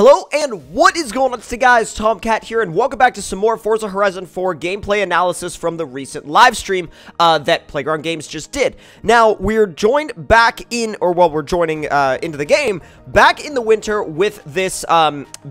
Hello, and what is going on today, guys? Tomcat here, and welcome back to some more Forza Horizon 4 gameplay analysis from the recent live stream that Playground Games just did. Now, we're joined back in, or well, we're joining into the game, back in the winter with this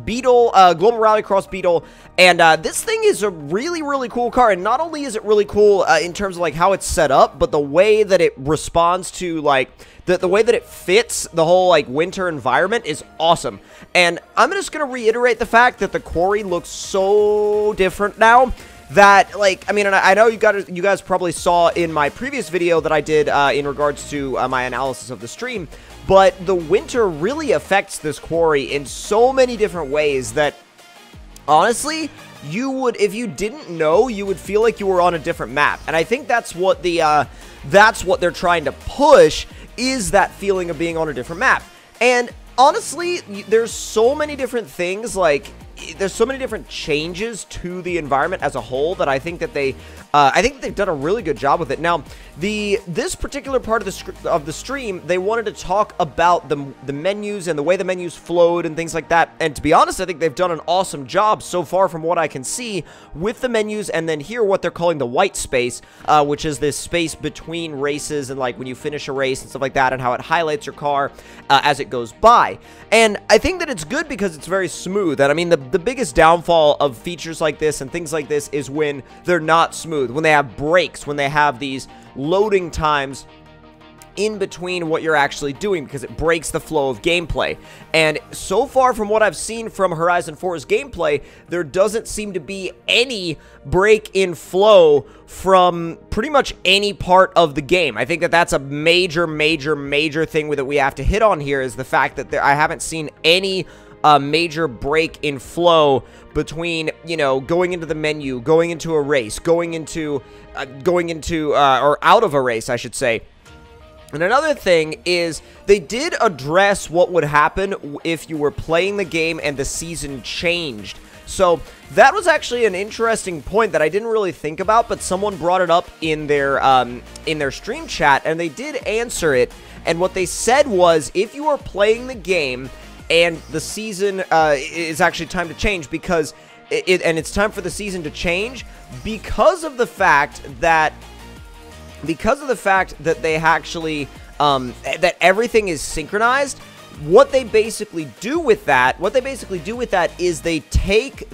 Beetle, Global Rallycross Beetle, and this thing is a really, really cool car, and not only is it really cool in terms of, like, how it's set up, but the way that it responds to, like, the way that it fits the whole, like, winter environment is awesome. And I'm just gonna reiterate the fact that the quarry looks so different now that, like, I mean, and I know you guys probably saw in my previous video that I did in regards to my analysis of the stream, but the winter really affects this quarry in so many different ways that, honestly, you would, if you didn't know, you would feel like you were on a different map. And I think that's what that's what they're trying to push, is that feeling of being on a different map. And honestly, there's so many different things, like, there's so many different changes to the environment as a whole that I think that they've done a really good job with it. Now, this particular part of the stream, they wanted to talk about the menus and the way the menus flowed and things like that. And to be honest, I think they've done an awesome job so far from what I can see with the menus. And then here, what they're calling the white space, which is this space between races and, like, when you finish a race and stuff like that, and how it highlights your car as it goes by. And I think that it's good because it's very smooth. And I mean, the biggest downfall of features like this and things like this is when they're not smooth, when they have breaks, when they have these loading times in between what you're actually doing, because it breaks the flow of gameplay. And so far from what I've seen from Horizon 4's gameplay, there doesn't seem to be any break in flow from pretty much any part of the game. I think that that's a major thing that we have to hit on here, is the fact that I haven't seen any major break in flow between, you know, going into the menu, going into a race, going into or out of a race, I should say. And another thing is, they did address what would happen if you were playing the game and the season changed. So that was actually an interesting point that I didn't really think about, but someone brought it up in their stream chat, and they did answer it. And what they said was, if you are playing the game and the season is actually time to change, because it's time for the season to change because of the fact that they actually that everything is synchronized. What they basically do with that is they take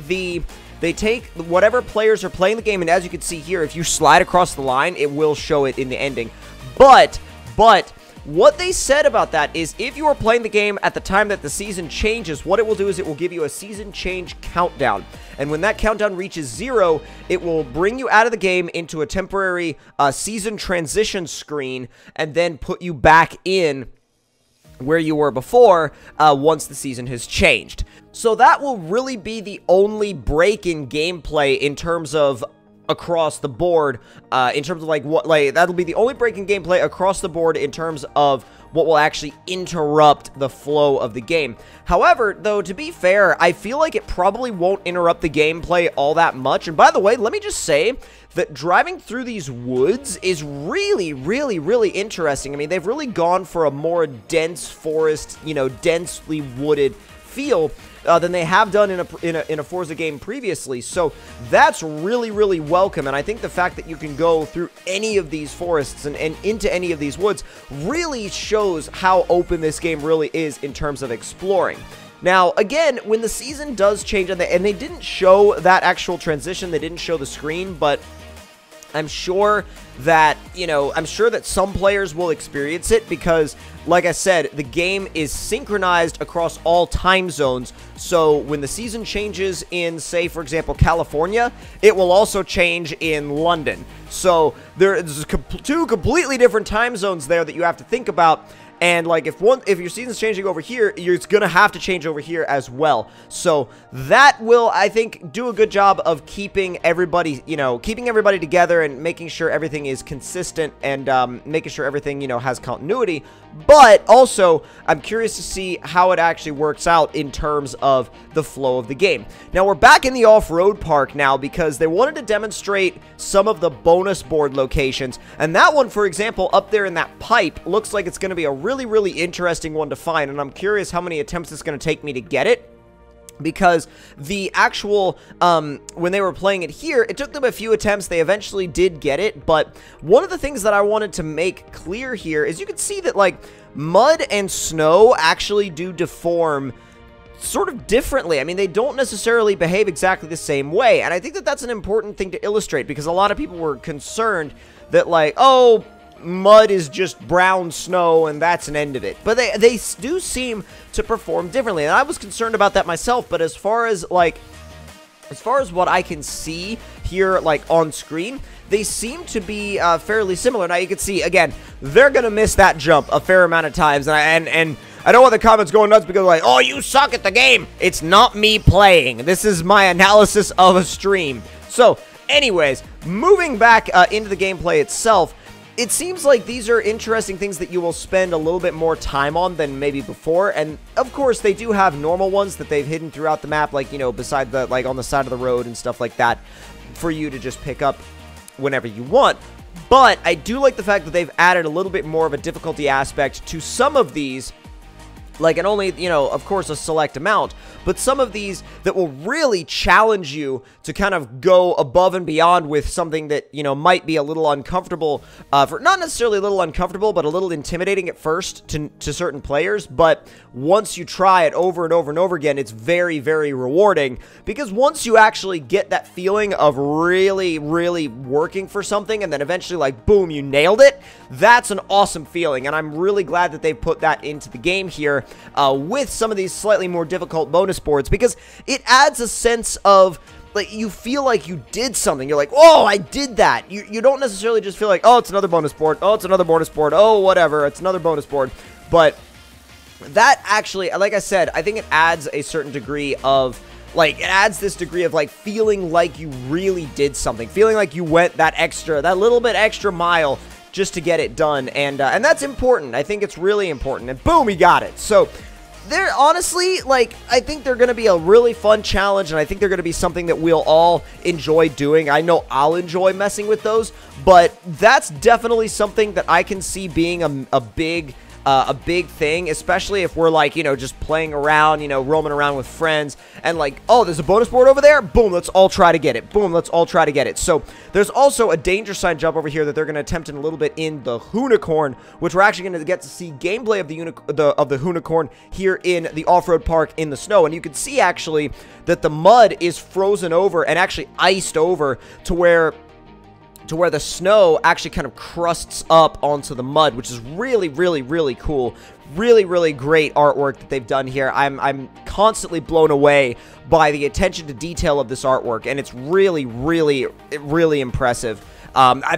whatever players are playing the game, and as you can see here, if you slide across the line, it will show it in the ending. But what they said about that is, if you are playing the game at the time that the season changes, what it will do is it will give you a season change countdown. And when that countdown reaches 0, it will bring you out of the game into a temporary season transition screen, and then put you back in where you were before once the season has changed. So that will really be the only break in gameplay in terms of across the board, in terms of, like, that'll be the only break in gameplay across the board in terms of what will actually interrupt the flow of the game. However, though, to be fair, I feel like it probably won't interrupt the gameplay all that much. And by the way, let me just say that driving through these woods is really interesting. I mean, they've really gone for a more dense forest, you know, densely wooded feel than they have done in a Forza game previously. So that's really welcome, and I think the fact that you can go through any of these forests and into any of these woods really shows how open this game really is in terms of exploring. Now, again, when the season does change, and they didn't show that actual transition, they didn't show the screen, but I'm sure that, you know, I'm sure that some players will experience it because, like I said, the game is synchronized across all time zones. So when the season changes in, say, for example, California, it will also change in London. So there's two completely different time zones there that you have to think about. And, like, if your season's changing over here, you're gonna have to change over here as well. So that will, I think, do a good job of keeping everybody, you know, keeping everybody together and making sure everything is consistent and making sure everything, you know, has continuity. But also, I'm curious to see how it actually works out in terms of the flow of the game. Now, we're back in the off-road park now because they wanted to demonstrate some of the bonus board locations. And that one, for example, up there in that pipe, looks like it's going to be a really interesting one to find, and I'm curious how many attempts it's going to take me to get it. because the actual, when they were playing it here, it took them a few attempts. They eventually did get it, but one of the things that I wanted to make clear here is you can see that, like, mud and snow actually do deform sort of differently. I mean, they don't necessarily behave exactly the same way, and I think that that's an important thing to illustrate, because a lot of people were concerned that, like, oh, mud is just brown snow and that's an end of it. But they do seem to perform differently, and I was concerned about that myself. But as far as what I can see here, like, on screen, they seem to be fairly similar. Now you can see, again, they're gonna miss that jump a fair amount of times, and I don't want the comments going nuts because, like, oh, you suck at the game. It's not me playing. This is my analysis of a stream. So anyways, moving back into the gameplay itself, it seems like these are interesting things that you will spend a little bit more time on than maybe before, and of course they do have normal ones that they've hidden throughout the map, like, you know, beside the, like, on the side of the road and stuff like that, for you to just pick up whenever you want. But I do like the fact that they've added a little bit more of a difficulty aspect to some of these, like, and only, you know, of course, a select amount, but some of these that will really challenge you to kind of go above and beyond with something that, you know, might be a little uncomfortable, for not necessarily a little uncomfortable, but a little intimidating at first to certain players. But once you try it over and over and over again, it's very, very rewarding, because once you actually get that feeling of really, really working for something, and then eventually, like, boom, you nailed it, that's an awesome feeling, and I'm really glad that they put that into the game here, with some of these slightly more difficult bonus boards, because it adds a sense of, like, you feel like you did something. You're like, oh, I did that. You don't necessarily just feel like, oh, it's another bonus board, oh, it's another bonus board, oh, whatever, it's another bonus board. But that actually, like I said, I think it adds a certain degree of, like, it adds this degree of, like, feeling like you really did something, feeling like you went that little bit extra mile just to get it done, and that's important. I think it's really important, and boom, he got it. So they're honestly, like, I think they're going to be a really fun challenge, and I think they're going to be something that we'll all enjoy doing. I know I'll enjoy messing with those, but that's definitely something that I can see being a big thing, especially if we're, like, you know, just playing around, you know, roaming around with friends, and, like, oh, there's a bonus board over there, boom, let's all try to get it, boom, let's all try to get it. So there's also a danger sign jump over here that they're going to attempt in a little bit in the Hoonicorn, which we're actually going to get to see gameplay of the Hoonicorn here in the off-road park in the snow. And you can see actually that the mud is frozen over and actually iced over to where the snow actually kind of crusts up onto the mud, which is really, really, really cool. Really, really great artwork that they've done here. I'm constantly blown away by the attention to detail of this artwork, and it's really, really, really impressive.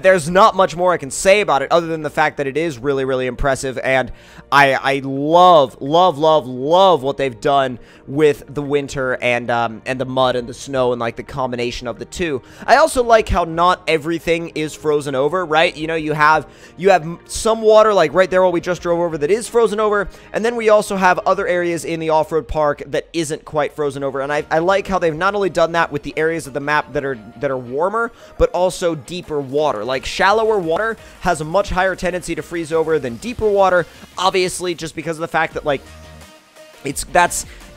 There's not much more I can say about it other than the fact that it is really, really impressive, and I love, love, love, love what they've done with the winter and the mud and the snow, and, like, the combination of the two. I also like how not everything is frozen over, right? You know, you have some water, like right there what we just drove over, that is frozen over, and then we also have other areas in the off-road park that isn't quite frozen over, and I like how they've not only done that with the areas of the map that are warmer, but also deeper water. Like, shallower water has a much higher tendency to freeze over than deeper water, obviously, just because of the fact that, like,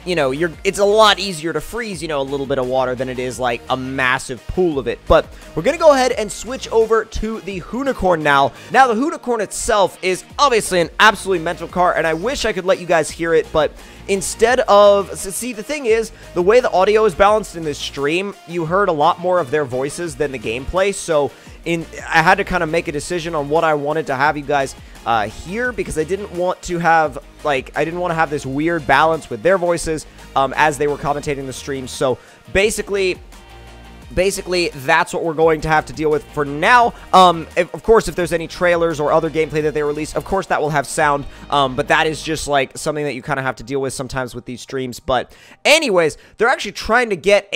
you know, it's a lot easier to freeze, you know, a little bit of water than it is, like, a massive pool of it. But we're going to go ahead and switch over to the Hoonicorn now. Now, the Hoonicorn itself is obviously an absolutely mental car, and I wish I could let you guys hear it, but instead of, see, the thing is, the way the audio is balanced in this stream, you heard a lot more of their voices than the gameplay, so I had to kind of make a decision on what I wanted to have you guys hear, because I didn't want to have, like, I didn't want to have this weird balance with their voices as they were commentating the stream. So basically that's what we're going to have to deal with for now. Of course, if there's any trailers or other gameplay that they release, of course that will have sound, but that is just, like, something that you kind of have to deal with sometimes with these streams. But anyways, they're actually trying to get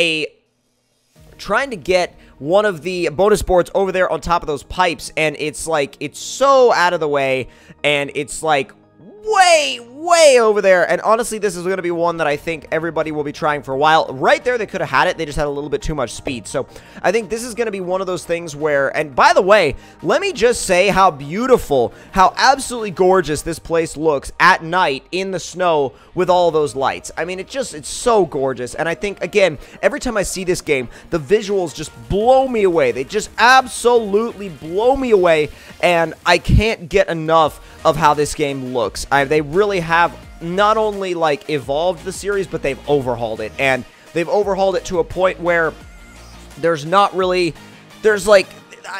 one of the bonus boards over there on top of those pipes, and it's, like, it's so out of the way, and it's, like, way way over there, and honestly, this is going to be one that I think everybody will be trying for a while. Right there, they could have had it, they just had a little bit too much speed, so I think this is going to be one of those things where, and by the way, let me just say how beautiful, how absolutely gorgeous this place looks at night in the snow with all those lights. I mean, it's so gorgeous, and I think, again, every time I see this game, the visuals just blow me away. They just absolutely blow me away, and I can't get enough of how this game looks. They really have not only, like, evolved the series, but they've overhauled it, and they've overhauled it to a point where there's not really, there's, like,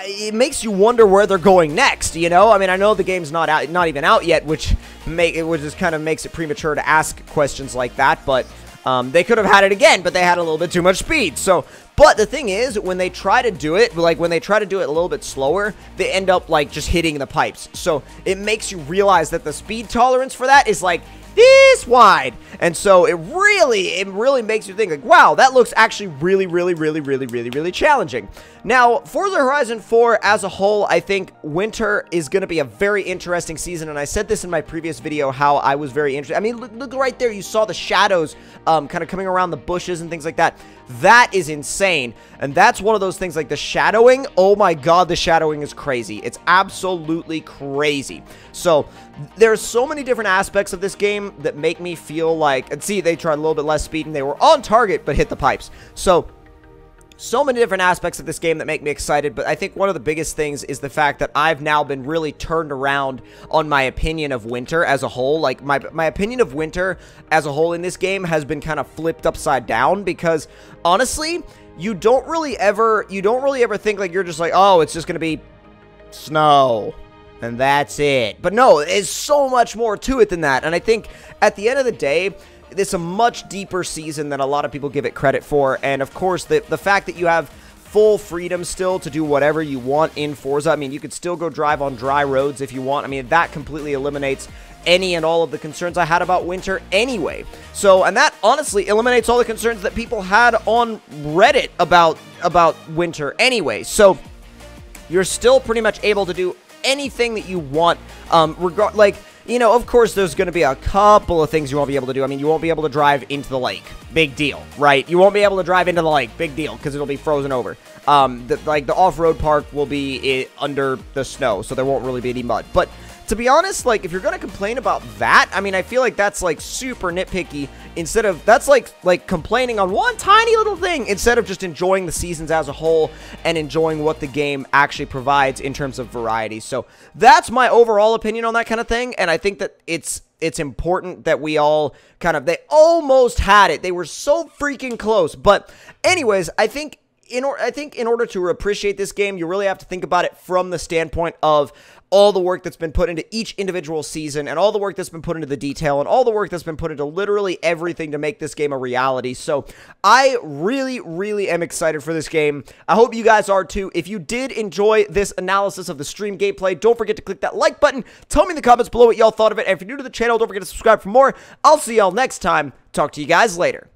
it makes you wonder where they're going next, you know? I mean, I know the game's not out, not even out yet, which just kind of makes it premature to ask questions like that, but they could have had it again, but they had a little bit too much speed, so... But the thing is, when they try to do it, like, when they try to do it a little bit slower, they end up, like, just hitting the pipes. So, it makes you realize that the speed tolerance for that is, like, this wide. And so, it really makes you think, like, wow, that looks actually really challenging. Now, Forza Horizon 4 as a whole, I think winter is going to be a very interesting season, and I said this in my previous video, how I was very interested. I mean, look right there, you saw the shadows kind of coming around the bushes and things like that. That is insane, and that's one of those things, like the shadowing. Oh my god, the shadowing is crazy. It's absolutely crazy. So there's so many different aspects of this game that make me feel like, and see, they tried a little bit less speed and they were on target but hit the pipes. So many different aspects of this game that make me excited, but I think one of the biggest things is the fact that I've now been really turned around on my opinion of winter as a whole. Like, my opinion of winter as a whole in this game has been kind of flipped upside down, because honestly, you don't really ever think, like, you're just like, oh, it's just gonna be snow and that's it. But no, there's so much more to it than that, and I think at the end of the day, it's a much deeper season than a lot of people give it credit for, and of course, the fact that you have full freedom still to do whatever you want in Forza. I mean, you could still go drive on dry roads if you want. I mean, that completely eliminates any and all of the concerns I had about winter anyway. So, and that honestly eliminates all the concerns that people had on Reddit about winter anyway. So, you're still pretty much able to do anything that you want, like, you know, of course, there's going to be a couple of things you won't be able to do. I mean, you won't be able to drive into the lake. Big deal, right? You won't be able to drive into the lake. Big deal, because it'll be frozen over. The off-road park will be under the snow, so there won't really be any mud. But to be honest, like, if you're going to complain about that, I mean, I feel like that's, like, super nitpicky. Instead of, that's like complaining on one tiny little thing, instead of just enjoying the seasons as a whole and enjoying what the game actually provides in terms of variety. So that's my overall opinion on that kind of thing, and I think that it's important that we all kind of, they almost had it. They were so freaking close. But anyways, I think in order to appreciate this game, you really have to think about it from the standpoint of all the work that's been put into each individual season, and all the work that's been put into the detail, and all the work that's been put into literally everything to make this game a reality. So I really am excited for this game. I hope you guys are too. If you did enjoy this analysis of the stream gameplay, don't forget to click that like button. Tell me in the comments below what y'all thought of it, and if you're new to the channel, don't forget to subscribe for more. I'll see y'all next time. Talk to you guys later.